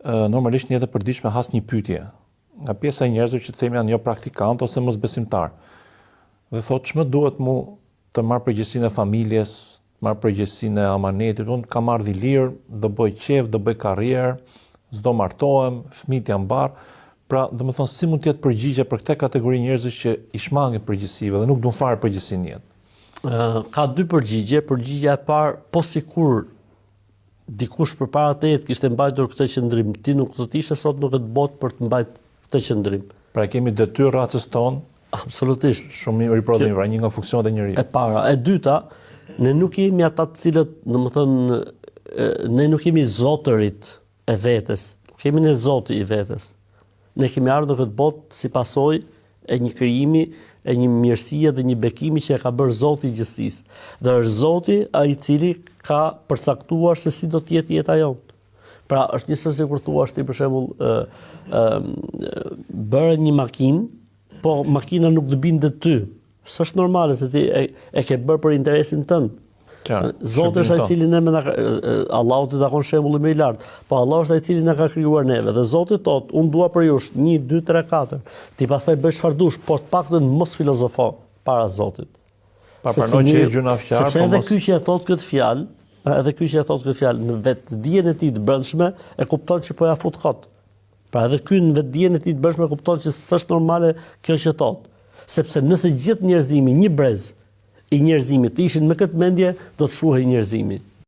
normalisht në jetë e përditshme has një pyetje nga pjesa e njerëzve që themi janë jo praktikant ose mosbesimtar. Dhe thotë ç'më duhet mu të marr përgjegjësinë e familjes, marr përgjegjësinë e amanetit, unë kam ardhi lirë, do bëj qef, do bëj karrierë, s'do martohem, fëmijët janë mbar. Pra, domethënë si mund të jetë përgjigje për këtë kategori njerëzish që i shmangin përgjegjësive dhe nuk duan fare përgjegjësinë në jetë? Ka dy përgjigje. Përgjigjja e parë, po sikur dikush përpara teje kishte mbajtur këtë qëndrim, ti nuk do të ishe sot nuk do të botë për të mbajtur këtë qëndrim. Pra kemi detyrë racës tonë. Absolutisht. Shumë riprodhim, pra një nga funksionet e njeriut. E para, e dyta, ne nuk jemi ata të cilët, domethënë, ne nuk jemi zotërit e vetes, nuk jemi ne zoti i vetes. Ne kemi ardhur në këtë botë si pasojë e një krijimi, e një mirësie dhe një bekimi që e ka bërë Zoti i gjithësisë. Dhe është Zoti ai i cili ka përcaktuar se si do të jetë jeta jonë. Pra, është njësoj kur thua ti për shembull bëre një makinë, po makina nuk të binde ty. S'është normale se ti e ke bërë për interesin tënd. Zoti është ai i cili Allahu të takon shembullin më i lartë. Po Allahu është ai i cili na ka krijuar neve dhe Zoti thotë, unë dua për jush 1, 2, 3, 4. Ti pastaj bësh çfarë dush, por të paktën mos filozofo para Zotit. Pa pranoj që e gjuna fjalë, sepse edhe ky që e thot këtë fjalë, në vetë dijen e tij të brendshme e kupton që po ja fut kot. Pra edhe ky në vetë dijen e tij të brendshme kupton që s'është normale kjo që thot. Sepse nëse gjithë njerëzimi, një brez i njerëzimit të ishin me këtë mendje, do të shuhej njerëzimi.